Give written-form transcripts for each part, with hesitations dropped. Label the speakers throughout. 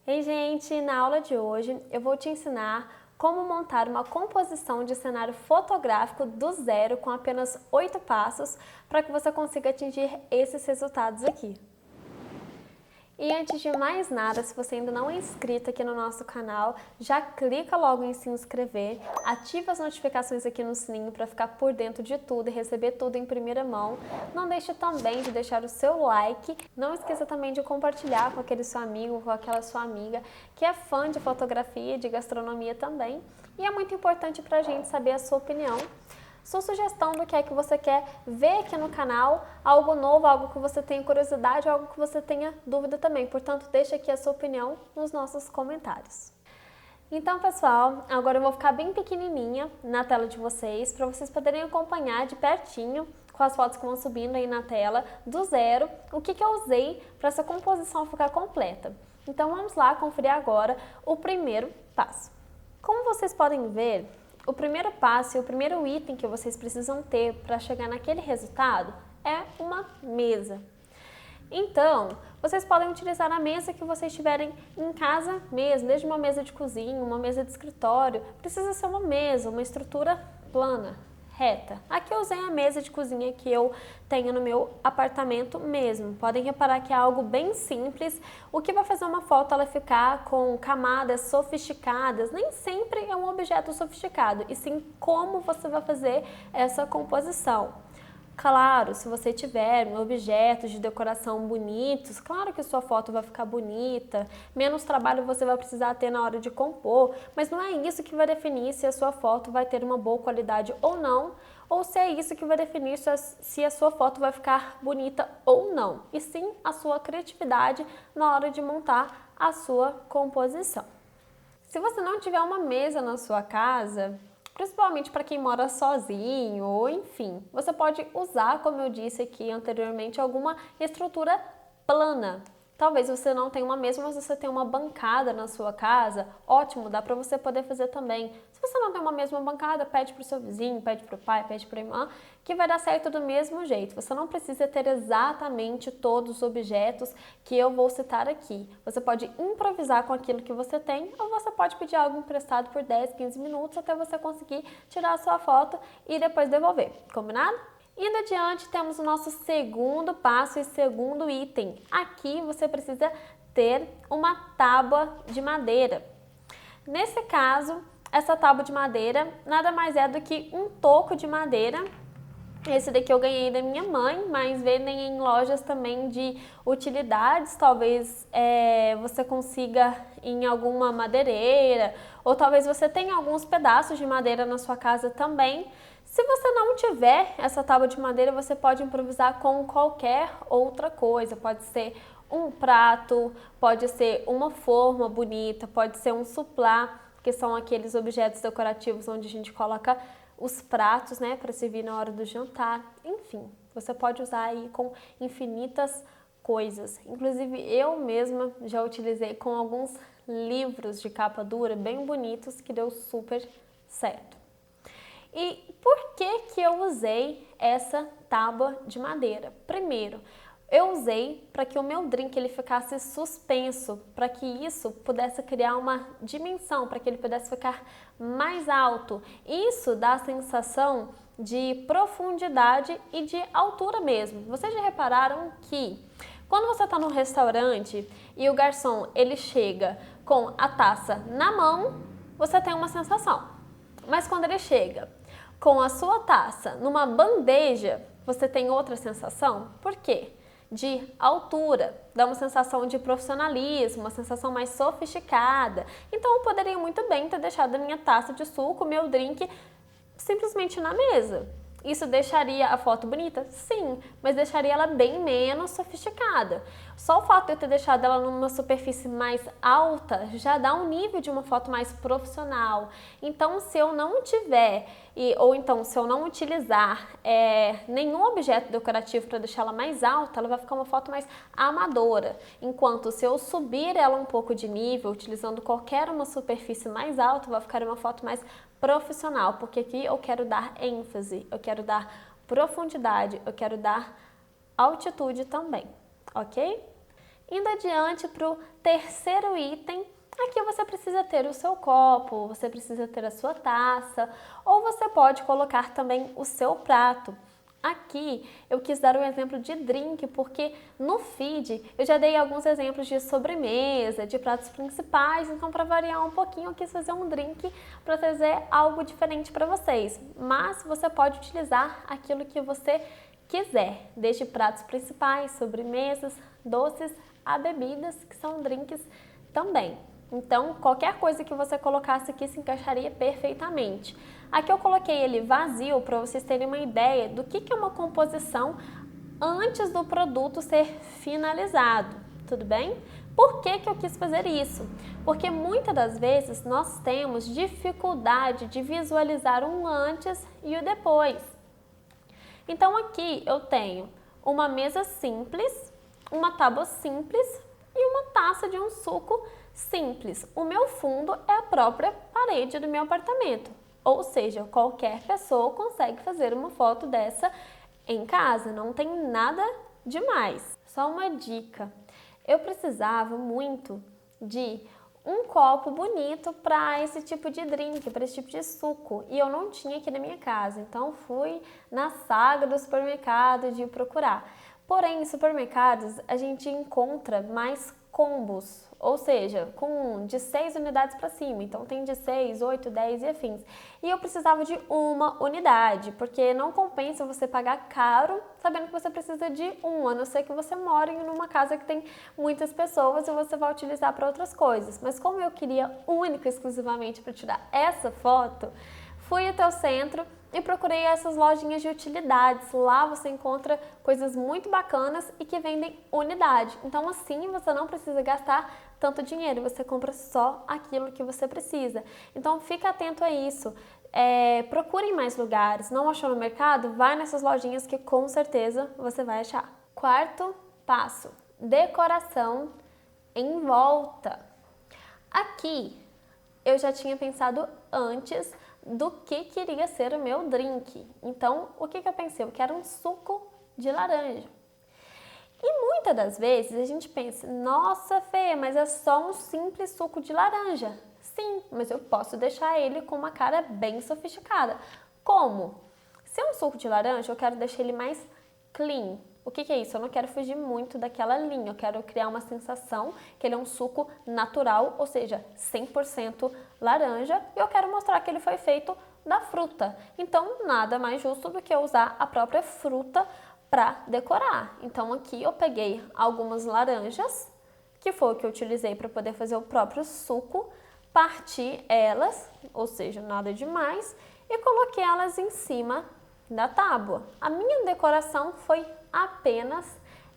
Speaker 1: Ei, gente! Na aula de hoje eu vou te ensinar como montar uma composição de cenário fotográfico do zero com apenas 8 passos para que você consiga atingir esses resultados aqui. E antes de mais nada, se você ainda não é inscrito aqui no nosso canal, já clica logo em se inscrever, ativa as notificações aqui no sininho para ficar por dentro de tudo e receber tudo em primeira mão. Não deixe também de deixar o seu like, não esqueça também de compartilhar com aquele seu amigo, com aquela sua amiga que é fã de fotografia e de gastronomia também. E é muito importante para a gente saber a sua opinião, sua sugestão do que é que você quer ver aqui no canal, algo novo, algo que você tenha curiosidade, algo que você tenha dúvida também. Portanto, deixa aqui a sua opinião nos nossos comentários. Então, pessoal, agora eu vou ficar bem pequenininha na tela de vocês, para vocês poderem acompanhar de pertinho, com as fotos que vão subindo aí na tela, do zero, o que eu usei para essa composição ficar completa. Então, vamos lá conferir agora o primeiro passo. Como vocês podem ver, o primeiro passo e o primeiro item que vocês precisam ter para chegar naquele resultado é uma mesa. Então, vocês podem utilizar a mesa que vocês tiverem em casa mesmo, desde uma mesa de cozinha, uma mesa de escritório. Precisa ser uma mesa, uma estrutura plana, reta. Aqui eu usei a mesa de cozinha que eu tenho no meu apartamento mesmo. Podem reparar que é algo bem simples. O que vai fazer uma foto ela ficar com camadas sofisticadas, nem sempre é um objeto sofisticado, e sim como você vai fazer essa composição. Claro, se você tiver objetos de decoração bonitos, claro que sua foto vai ficar bonita, menos trabalho você vai precisar ter na hora de compor, mas não é isso que vai definir se a sua foto vai ter uma boa qualidade ou não, ou se é isso que vai definir se a sua foto vai ficar bonita ou não, e sim a sua criatividade na hora de montar a sua composição. Se você não tiver uma mesa na sua casa, principalmente para quem mora sozinho, ou enfim, você pode usar, como eu disse aqui anteriormente, alguma estrutura plana. Talvez você não tenha uma mesa, mas você tem uma bancada na sua casa, ótimo, dá para você poder fazer também. Se você não tem uma mesma bancada, pede para o seu vizinho, pede para o pai, pede para a irmã, que vai dar certo do mesmo jeito. Você não precisa ter exatamente todos os objetos que eu vou citar aqui. Você pode improvisar com aquilo que você tem, ou você pode pedir algo emprestado por 10, 15 minutos até você conseguir tirar a sua foto e depois devolver. Combinado? Indo adiante, temos o nosso segundo passo e segundo item. Aqui você precisa ter uma tábua de madeira. Nesse caso, essa tábua de madeira nada mais é do que um toco de madeira. Esse daqui eu ganhei da minha mãe, mas vendem em lojas também de utilidades. Talvez você consiga em alguma madeireira, ou talvez você tenha alguns pedaços de madeira na sua casa também. Se você não tiver essa tábua de madeira, você pode improvisar com qualquer outra coisa. Pode ser um prato, pode ser uma forma bonita, pode ser um suplá, que são aqueles objetos decorativos onde a gente coloca os pratos, né, para servir na hora do jantar. Enfim, você pode usar aí com infinitas coisas. Inclusive eu mesma já utilizei com alguns livros de capa dura bem bonitos que deu super certo. E por que eu usei essa tábua de madeira? Primeiro, eu usei para que o meu drink ele ficasse suspenso, para que isso pudesse criar uma dimensão, para que ele pudesse ficar mais alto. Isso dá a sensação de profundidade e de altura mesmo. Vocês já repararam que quando você está num restaurante e o garçom ele chega com a taça na mão, você tem uma sensação. Mas quando ele chega com a sua taça numa bandeja, você tem outra sensação. Por quê? De altura, dá uma sensação de profissionalismo, uma sensação mais sofisticada. Então eu poderia muito bem ter deixado a minha taça de suco, meu drink, simplesmente na mesa. Isso deixaria a foto bonita? Sim, mas deixaria ela bem menos sofisticada. Só o fato de eu ter deixado ela numa superfície mais alta já dá um nível de uma foto mais profissional. Então, se eu não tiver, ou então se eu não utilizar nenhum objeto decorativo para deixar ela mais alta, ela vai ficar uma foto mais amadora. Enquanto se eu subir ela um pouco de nível, utilizando qualquer uma superfície mais alta, vai ficar uma foto mais profissional, porque aqui eu quero dar ênfase, eu quero dar profundidade, eu quero dar altitude também, ok? Indo adiante para o terceiro item, aqui você precisa ter o seu copo, você precisa ter a sua taça, ou você pode colocar também o seu prato. Aqui eu quis dar um exemplo de drink, porque no feed eu já dei alguns exemplos de sobremesa, de pratos principais, então para variar um pouquinho eu quis fazer um drink para trazer algo diferente para vocês. Mas você pode utilizar aquilo que você quiser, desde pratos principais, sobremesas, doces, a bebidas, que são drinks também. Então, qualquer coisa que você colocasse aqui se encaixaria perfeitamente. Aqui eu coloquei ele vazio para vocês terem uma ideia do que é uma composição antes do produto ser finalizado, tudo bem? Por que eu quis fazer isso? Porque muitas das vezes nós temos dificuldade de visualizar um antes e o depois. Então aqui eu tenho uma mesa simples, uma tábua simples e uma taça de um suco simples. O meu fundo é a própria parede do meu apartamento, ou seja, qualquer pessoa consegue fazer uma foto dessa em casa, não tem nada demais. Só uma dica, eu precisava muito de um copo bonito para esse tipo de drink, para esse tipo de suco, e eu não tinha aqui na minha casa, então fui na saga do supermercado de procurar. Porém, em supermercados a gente encontra mais combos, ou seja, com de 6 unidades para cima, então tem de 6, 8, 10 e afins. E eu precisava de uma unidade, porque não compensa você pagar caro sabendo que você precisa de um, a não ser que você mora em uma casa que tem muitas pessoas e você vai utilizar para outras coisas. Mas como eu queria única e exclusivamente para tirar essa foto, fui até o centro e procurei essas lojinhas de utilidades. Lá você encontra coisas muito bacanas e que vendem unidade. Então assim você não precisa gastar tanto dinheiro, você compra só aquilo que você precisa. Então fica atento a isso. Procure em mais lugares. Não achou no mercado? Vai nessas lojinhas que com certeza você vai achar. Quarto passo, decoração em volta. Aqui eu já tinha pensado antes do que queria ser o meu drink. Então, o que eu pensei? Eu quero um suco de laranja. E muitas das vezes a gente pensa, nossa Fê, mas é só um simples suco de laranja. Sim, mas eu posso deixar ele com uma cara bem sofisticada. Como? Se é um suco de laranja, eu quero deixar ele mais clean. O que é isso? Eu não quero fugir muito daquela linha, eu quero criar uma sensação que ele é um suco natural, ou seja, 100% laranja, e eu quero mostrar que ele foi feito da fruta. Então, nada mais justo do que eu usar a própria fruta para decorar. Então, aqui eu peguei algumas laranjas, que foi o que eu utilizei para poder fazer o próprio suco, parti elas, ou seja, nada demais, e coloquei elas em cima da tábua. A minha decoração foi apenas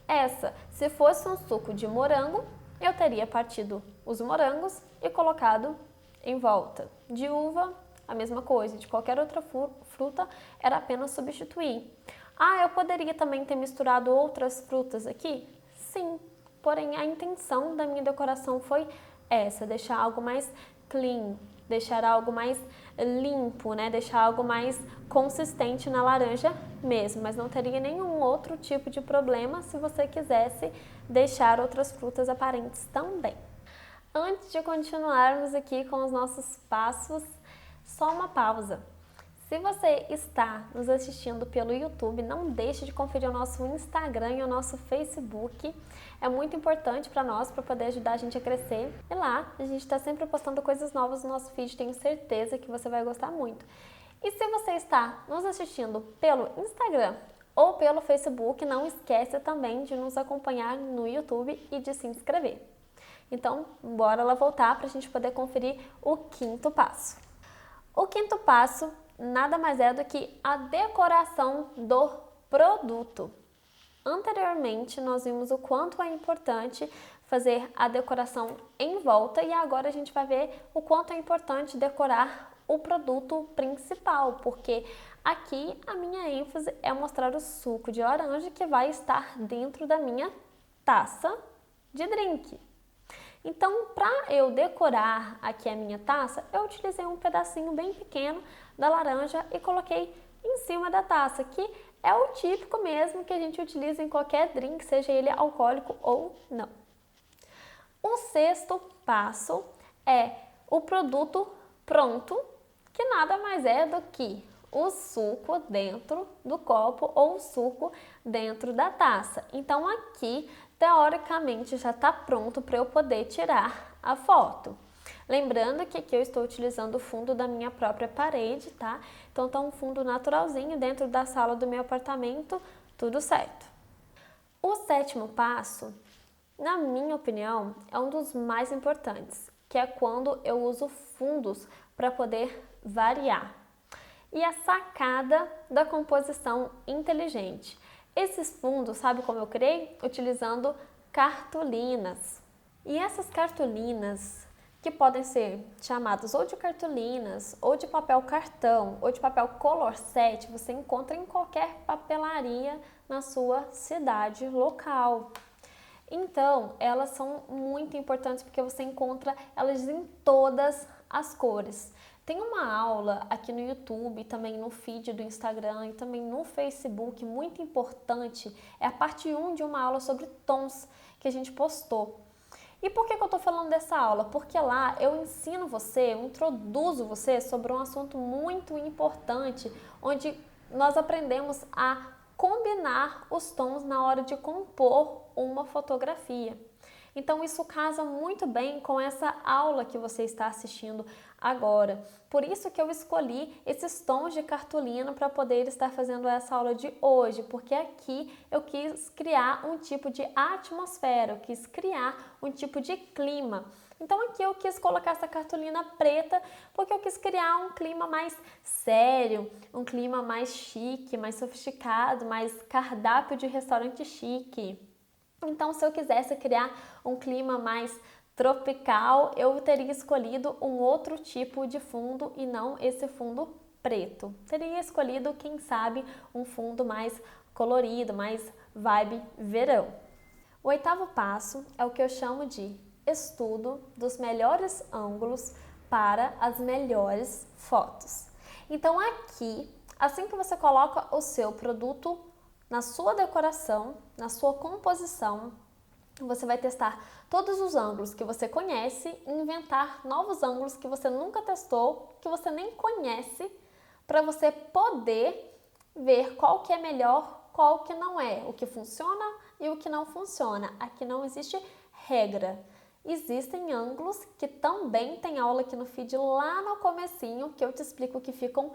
Speaker 1: essa. Se fosse um suco de morango, eu teria partido os morangos e colocado em volta. De uva, a mesma coisa. De qualquer outra fruta, era apenas substituir. Ah, eu poderia também ter misturado outras frutas aqui? Sim, porém a intenção da minha decoração foi essa, deixar algo mais clean, deixar algo mais limpo, né? Deixar algo mais consistente na laranja mesmo, mas não teria nenhum outro tipo de problema se você quisesse deixar outras frutas aparentes também. Antes de continuarmos aqui com os nossos passos, só uma pausa. Se você está nos assistindo pelo YouTube, não deixe de conferir o nosso Instagram e o nosso Facebook. É muito importante para nós, para poder ajudar a gente a crescer. E lá, a gente está sempre postando coisas novas no nosso feed, tenho certeza que você vai gostar muito. E se você está nos assistindo pelo Instagram ou pelo Facebook, não esqueça também de nos acompanhar no YouTube e de se inscrever. Então, bora lá voltar para a gente poder conferir o quinto passo. O quinto passo nada mais é do que a decoração do produto. Anteriormente, nós vimos o quanto é importante fazer a decoração em volta e agora a gente vai ver o quanto é importante decorar o produto principal, porque aqui a minha ênfase é mostrar o suco de laranja que vai estar dentro da minha taça de drink. Então, para eu decorar aqui a minha taça, eu utilizei um pedacinho bem pequeno da laranja e coloquei em cima da taça, que é o típico mesmo que a gente utiliza em qualquer drink, seja ele alcoólico ou não. O sexto passo é o produto pronto, que nada mais é do que o suco dentro do copo ou o suco dentro da taça. Então aqui, teoricamente, já está pronto para eu poder tirar a foto. Lembrando que aqui eu estou utilizando o fundo da minha própria parede, tá? Então tá um fundo naturalzinho dentro da sala do meu apartamento, tudo certo. O sétimo passo, na minha opinião, é um dos mais importantes, que é quando eu uso fundos para poder variar. E a sacada da composição inteligente. Esses fundos, sabe como eu criei? Utilizando cartolinas. E essas cartolinas, que podem ser chamadas ou de cartolinas, ou de papel cartão, ou de papel color set, você encontra em qualquer papelaria na sua cidade local. Então, elas são muito importantes porque você encontra elas em todas as cores. Tem uma aula aqui no YouTube, também no feed do Instagram e também no Facebook, muito importante, é a parte 1 de uma aula sobre tons que a gente postou. E por que eu estou falando dessa aula? Porque lá eu ensino você, eu introduzo você sobre um assunto muito importante, onde nós aprendemos a combinar os tons na hora de compor uma fotografia. Então isso casa muito bem com essa aula que você está assistindo agora. Por isso que eu escolhi esses tons de cartolina para poder estar fazendo essa aula de hoje, porque aqui eu quis criar um tipo de atmosfera, eu quis criar um tipo de clima. Então aqui eu quis colocar essa cartolina preta porque eu quis criar um clima mais sério, um clima mais chique, mais sofisticado, mais cardápio de restaurante chique. Então, se eu quisesse criar um clima mais tropical, eu teria escolhido um outro tipo de fundo e não esse fundo preto. Teria escolhido, quem sabe, um fundo mais colorido, mais vibe verão. O oitavo passo é o que eu chamo de estudo dos melhores ângulos para as melhores fotos. Então aqui, assim que você coloca o seu produto na sua decoração, na sua composição, você vai testar todos os ângulos que você conhece e inventar novos ângulos que você nunca testou, que você nem conhece, para você poder ver qual que é melhor, qual que não é, o que funciona e o que não funciona. Aqui não existe regra. Existem ângulos que também tem aula aqui no feed lá no comecinho, que eu te explico que ficam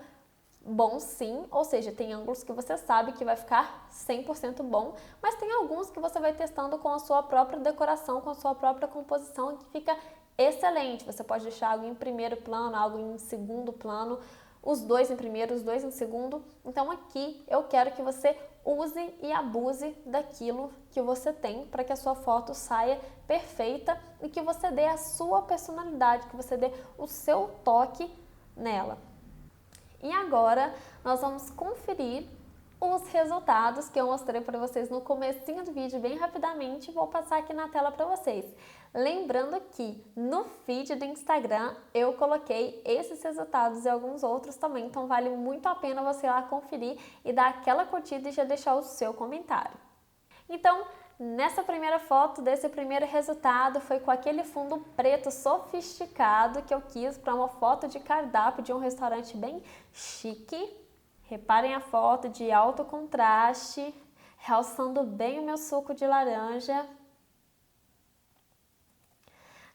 Speaker 1: bom sim, ou seja, tem ângulos que você sabe que vai ficar 100% bom, mas tem alguns que você vai testando com a sua própria decoração, com a sua própria composição, que fica excelente. Você pode deixar algo em primeiro plano, algo em segundo plano, os dois em primeiro, os dois em segundo. Então aqui eu quero que você use e abuse daquilo que você tem para que a sua foto saia perfeita e que você dê a sua personalidade, que você dê o seu toque nela. E agora nós vamos conferir os resultados que eu mostrei para vocês no comecinho do vídeo bem rapidamente, vou passar aqui na tela para vocês. Lembrando que no feed do Instagram eu coloquei esses resultados e alguns outros também, então vale muito a pena você ir lá conferir e dar aquela curtida e já deixar o seu comentário. Então, nessa primeira foto, desse primeiro resultado, foi com aquele fundo preto sofisticado que eu quis para uma foto de cardápio de um restaurante bem chique. Reparem a foto de alto contraste, realçando bem o meu suco de laranja.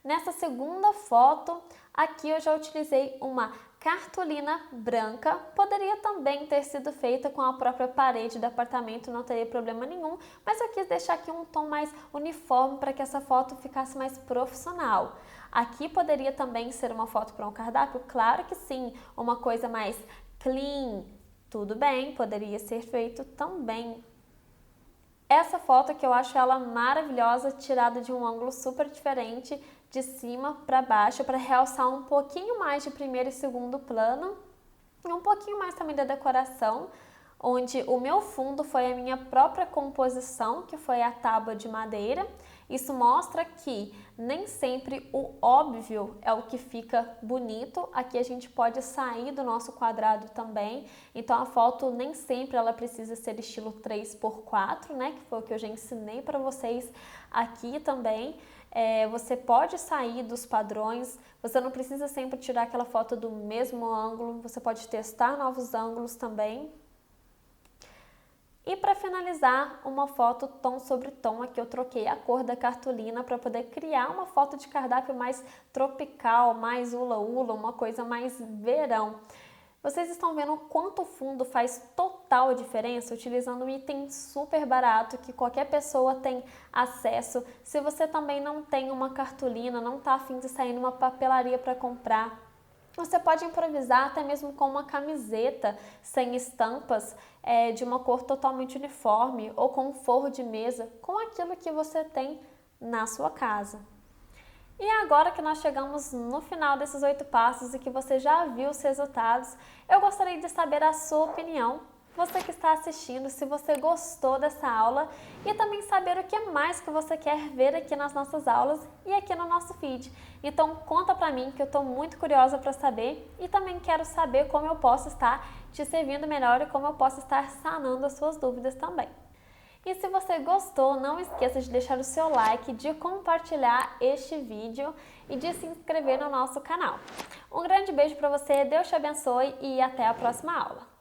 Speaker 1: Nessa segunda foto, aqui eu já utilizei uma cartolina branca, poderia também ter sido feita com a própria parede do apartamento, não teria problema nenhum, mas eu quis deixar aqui um tom mais uniforme para que essa foto ficasse mais profissional. Aqui poderia também ser uma foto para um cardápio? Claro que sim, uma coisa mais clean, tudo bem, poderia ser feito também. Essa foto que eu acho ela maravilhosa, tirada de um ângulo super diferente, de cima para baixo, para realçar um pouquinho mais de primeiro e segundo plano, e um pouquinho mais também da decoração, onde o meu fundo foi a minha própria composição, que foi a tábua de madeira. Isso mostra que nem sempre o óbvio é o que fica bonito. Aqui a gente pode sair do nosso quadrado também. Então a foto nem sempre ela precisa ser estilo 3x4, né? Que foi o que eu já ensinei para vocês aqui também. Você pode sair dos padrões, você não precisa sempre tirar aquela foto do mesmo ângulo, você pode testar novos ângulos também. E para finalizar, uma foto tom sobre tom, aqui eu troquei a cor da cartolina para poder criar uma foto de cardápio mais tropical, mais hula-hula, uma coisa mais verão. Vocês estão vendo o quanto o fundo faz total diferença utilizando um item super barato que qualquer pessoa tem acesso. Se você também não tem uma cartolina, não está a fim de sair numa papelaria para comprar, você pode improvisar até mesmo com uma camiseta sem estampas, de uma cor totalmente uniforme ou com um forro de mesa, com aquilo que você tem na sua casa. E agora que nós chegamos no final desses 8 passos e que você já viu os resultados, eu gostaria de saber a sua opinião. Você que está assistindo, se você gostou dessa aula e também saber o que mais que você quer ver aqui nas nossas aulas e aqui no nosso feed. Então conta pra mim que eu estou muito curiosa para saber e também quero saber como eu posso estar te servindo melhor e como eu posso estar sanando as suas dúvidas também. E se você gostou, não esqueça de deixar o seu like, de compartilhar este vídeo e de se inscrever no nosso canal. Um grande beijo para você, Deus te abençoe e até a próxima aula.